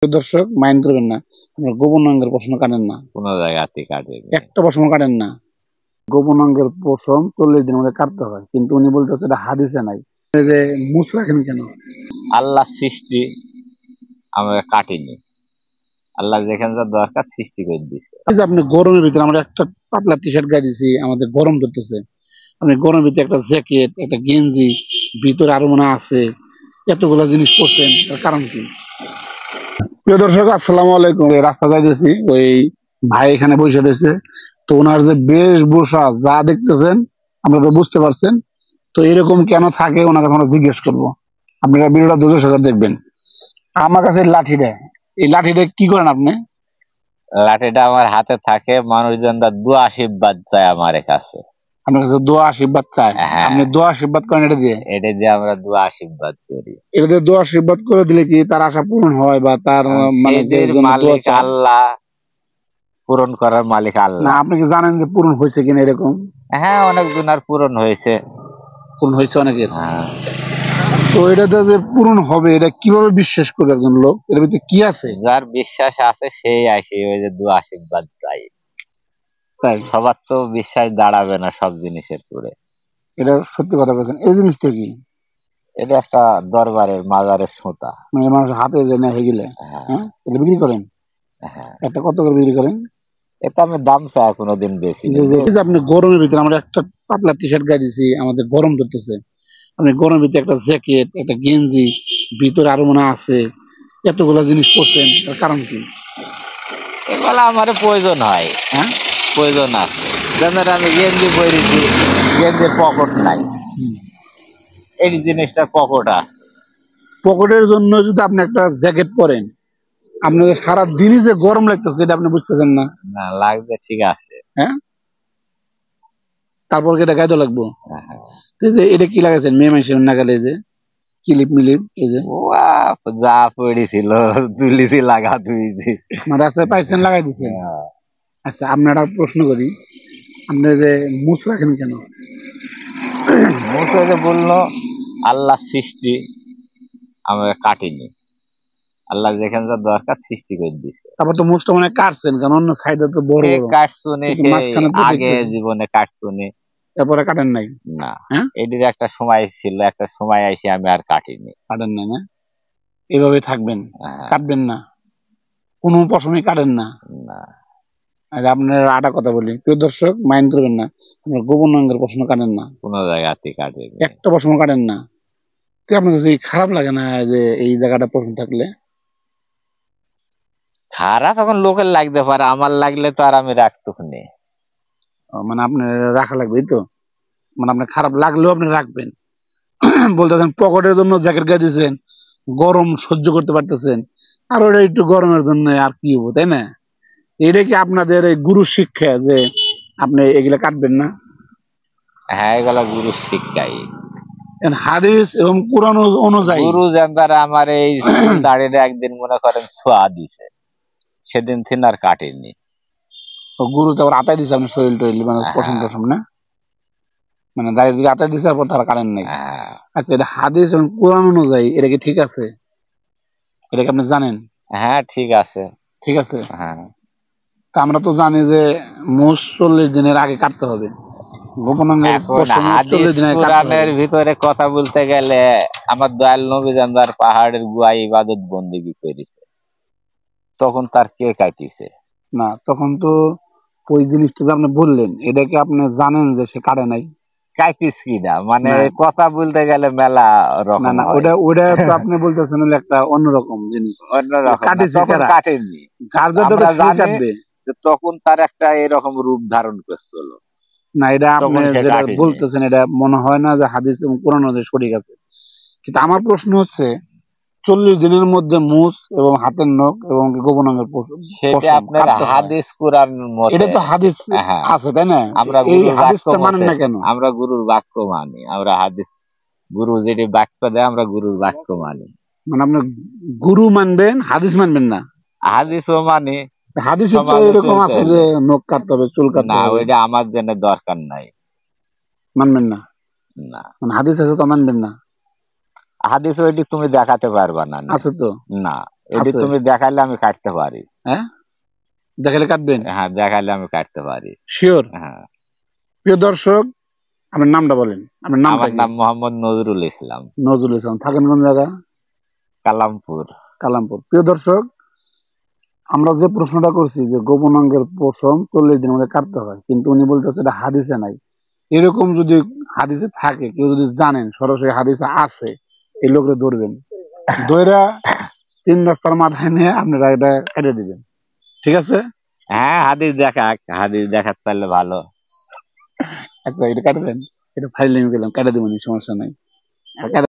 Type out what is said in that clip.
দর্শক মাইন্ড করবেন না, আমরা গোপন অঙ্গের প্রশ্ন কাটেন না, কোন জায়গাতে কাটে একটা প্রশ্ন কাটেন না। গোপন অঙ্গের প্রশ্ন 40 দিনের মধ্যে কাটতে হয়, কিন্তু উনি বলতেছে এটা হাদিসে নাই। এই যে মুছ রাখেন কেন? আল্লাহ সৃষ্টি আমরা কাটিনি, আল্লাহ যেখানে যা দরকার সৃষ্টি করে দিচ্ছে। এই যে আপনি গরমের ভিতরে আমরা একটা পাতলা টি শার্ট গায়ে দিছি, আমাদের গরম ধরতেছে, আপনি গরমের ভিতরে একটা জ্যাকেট, একটা গেঞ্জি, ভিতরে আরো মনে আছে এতগুলা জিনিস পরছেন, এর কারণ কি? প্রিয় দর্শক আসসালামু আলাইকুম। রাস্তা যাইতেছি, ওই ভাই এখানে বসে রয়েছে, তো ওনার যে বেশভূষা যা দেখতেছেন আপনারা তো বুঝতে পারছেন। তো এরকম কেন থাকে ওনাকে আমরা জিজ্ঞেস করবো। আপনারা ভিডিওটা ধৈর্যের সাথে দেখবেন। আমার কাছে লাঠিটা, এই লাঠিটা কি করেন আপনি? লাঠিটা আমার হাতে থাকে, মানুষজনরা দোয়া আশীর্বাদ চায় আমার কাছে। আপনার কাছে দোয়া আশীর্বাদ চায়? হ্যাঁ, আপনি দোয়া আশীর্বাদ করেন এটা দিয়ে? এটা দিয়ে আমরা দোয়া আশীর্বাদ করি। এটা দিয়ে দোয়া আশীর্বাদ করে দিলে কি তার আশা পূরণ হয়, বা তার মানে যে সেটির জন্য দোয়া মালিক চায়? আল্লাহ, পূরণ করার মালিক না, আল্লাহ। আপনি কি জানেন যে পূরণ হয়েছে কিনা এরকম? হ্যাঁ, অনেক জনের পূরণ হয়েছে। পূরণ হয়েছে অনেকের। হ্যাঁ, তো এটাতে যে পূরণ হবে এটা কিভাবে বিশ্বাস করবে একজন লোক? এর ভিতরে কি আছে? যার বিশ্বাস আছে সেই আসে ওই যে দোয়া আশীর্বাদ চাই। তাই সবার তো বিশ্বাস দাঁড়াবে না সব জিনিসের উপরে। এটা সত্যি কথা বলছেন। এই জিনিসটা কি? এটা একটা দরবারের মাজারের সুতা। মানে মানুষ হাতে যে নেয় গেলে, হ্যাঁ, হ্যাঁ, এটা বিক্রি করেন? হ্যাঁ, একটা কত করে বিক্রি করেন? এটা আমি দাম চাই কোনোদিন বেশি এই যে আপনি গরমের ভিতরে আমরা একটা পাতলা টি শার্ট গায়ে দিছি, আমাদের গরম ধরতেছে, আপনি গরমের ভিতরে একটা জ্যাকেট, একটা গেঞ্জি, ভিতরে আরো মনে আছে এতগুলা জিনিস পরছেন, এর কারণ কি? এগুলো আমার প্রয়োজন হয়। হ্যাঁ, প্রয়োজন আছে। যেমন আমি গেঞ্জি পরেছি, গেঞ্জির পকেট নাই, এই জিনিসটার পকেট আছে। পকেটের জন্য যদি আপনি একটা জ্যাকেট পরেন, আপনার সারা দিনই যে গরম লাগতেছে এটা আপনি বুঝতেছেন না। না লাগবে, ঠিক আছে। হ্যাঁ, তারপর কি এটা গাইতে লাগবো? হ্যাঁ, হ্যাঁ। তো এই যে এটা কি লাগাইছেন মেয়ে মানুষের নাগালে? এই যে কিলিপ মিলিপ, এই যে যা পড়েছিল তুলিছি, লাগা তুইছি। মানে রাস্তায় পাইছেন লাগাই দিচ্ছেন। আচ্ছা, আপনার একটা প্রশ্ন করি, আপনি যে মুছ রাখেন কেন? মুসা যে বললো আল্লাহ সৃষ্টি আমরা কাটিনি, আল্লাহ যেখানে যা দরকার সৃষ্টি করে দিচ্ছে। তারপর তো মুছটা মানে কাটছেন, কারণ অন্য সাইডে তো বড় সে বড়, কাটছুনি, কিন্তু সে মাঝখানে তো আগে দেখতেছি। জীবনে কাটছুনি। তারপরে কাটেন নাই? না, হ্যাঁ, এটির একটা সময় ছিল, একটা সময় এসে আমি আর কাটিনি। কাটেন নাই না? এভাবে থাকবেন, হ্যাঁ, কাটবেন না, কোনো প্রশ্নই কাটেন না। না, আচ্ছা, আপনার আটা কথা বলি, প্রিয় দর্শক মাইন্ড করবেন না, আপনার গোপন অঙ্গের প্রশ্ন কাটেন না, কোন জায়গাতে কাটিনি। একটা প্রশ্ন কাটেন না। তো আপনার কাছে খারাপ লাগে না যে এই জায়গাটা প্রশ্ন থাকলে? খারাপ এখন লোকের লাগতে পারে, আমার লাগলে তো আর আমি রাখতুকনি। মানে আপনার রাখা লাগবে, এই তো? মানে আপনার খারাপ লাগলেও আপনি রাখবেন। বলতেছেন পকেটের জন্য জ্যাকেট গায়ে দিয়েছেন, গরম সহ্য করতে পারতেছেন, আর ওটা একটু গরমের জন্য আর কি হবো, তাই না? এটা কি আপনাদের এই গুরু শিক্ষা যে আপনি এগুলা কাটবেন না? হ্যাঁ, এগুলা গুরু শিক্ষাই। হাদিস এবং কোরআন অনুযায়ী গুরু জানবার আমার এই চুল দাড়িটা একদিন মনে করেন ছোঁয়া দিছে, সেদিন থেকে আর কাটেনি। গুরু তারপর আতাই দিছে আপনার শরীর টরিল, মানে পশম হ্যাঁ, টসম না, মানে দাঁড়িয়ে দিকে আতাই দিছে, তারপর তারা কাটেন নাই। হ্যাঁ, আচ্ছা, এটা হাদিস এবং কোরআন অনুযায়ী এটা কি ঠিক আছে? এটা কি আপনি জানেন? হ্যাঁ, ঠিক আছে। ঠিক আছে। হ্যাঁ, তা আমরা তো জানি যে মোষ 40 দিনের আগে কাটতে হবে, গোপনাঙ্গের এখন পশম 40 হাদিস দিনের আগে কাটতে কোরআনের হবে। ভিতরে কথা বলতে গেলে আমার দয়াল নবী জানবার পাহাড়ের গুয়া ইবাদত বন্দেগী করেছে, তখন তার কে কাটিছে? না, তখন তো ওই জিনিসটা যে আপনি বললেন এটা কি আপনি জানেন যে সে কাটে নাই? কাটিস কি না মানে না, কথা বলতে গেলে মেলা না, রকম না, হয়। ওটা ওটা তো আপনি বলতেছেন হলো একটা অন্যরকম জিনিস। অন্যরকম না, কাটিছে তখন কারা? কাটেনি। যার যার আমরা সে জানি কাটবে। যে তখন তার একটা এরকম রূপ ধারণ করছিল, না, এটা আপনি তখন সে যেটা কাটেনি। বলতেছেন এটা মনে হয় না যে হাদিস এবং কোরআন অনুযায়ী সঠিক আছে। কিন্তু আমার প্রশ্ন হচ্ছে 40 দিনের মধ্যে মুখ এবং হাতের নখ এবং গোপনাঙ্গের সেটা পশম আপনার কাটতে হয়, হাদিস কোরআন মতে। এটা তো হাদিস হ্যাঁ, আছে, তাই না? আমরা এই গুরুর বাক্য হাদিসটা মানেন মতে, না কেন? আমরা গুরুর বাক্য মানি। আমরা হাদিস, গুরু যেটি বাক্য দেয় আমরা গুরুর বাক্য মানি। মানে আপনি গুরু মানবেন, হাদিস মানবেন না? হাদিসও মানি। হাদিসে তো সমাজে এরকম চলতে আছে হলে যে নখ কাটতে হবে, চুল কাটতে না, হবে, ওইটা আমার জন্য দরকার নাই। মানবেন না? না, মানে হাদিস আছে তো মানবেন না? হাদিস ওইটি তুমি দেখাতে পারবা না। আছে তো? না, এটি আছে? তুমি দেখাইলে আমি কাটতে পারি। হ্যাঁ, দেখালে কাটবেন? হ্যাঁ, দেখাইলে আমি কাটতে পারি। শিওর? হ্যাঁ। প্রিয় দর্শক, আপনার নামটা বলেন, আপনার নামটা আমার কি? নাম মোহাম্মদ নজরুল ইসলাম, নজরুল ইসলাম। থাকেন কোন জায়গা? কালামপুর। কালামপুর। প্রিয় দর্শক, আমরা যে প্রশ্নটা করছি যে গোপন অঙ্গের পশম 40 দিনের মধ্যে কাটতে হয়, কিন্তু উনি বলতেছে এটা হাদিসে নাই। এরকম যদি হাদিসে থাকে, কেউ যদি জানেন সরাসরি হাদিসে আছে, এই লোকরে ধরবেন, ধইরা 3 রাস্তার মাথায় নিয়ে আপনারা এটা কেটে দিবেন। ঠিক আছে? হ্যাঁ, হাদিস দেখাতে পারলে ভালো। আচ্ছা, এটা কেটে দেন। এটা ফাইল লিখে দিলাম, কেটে দিবেন, সমস্যা নাই। আর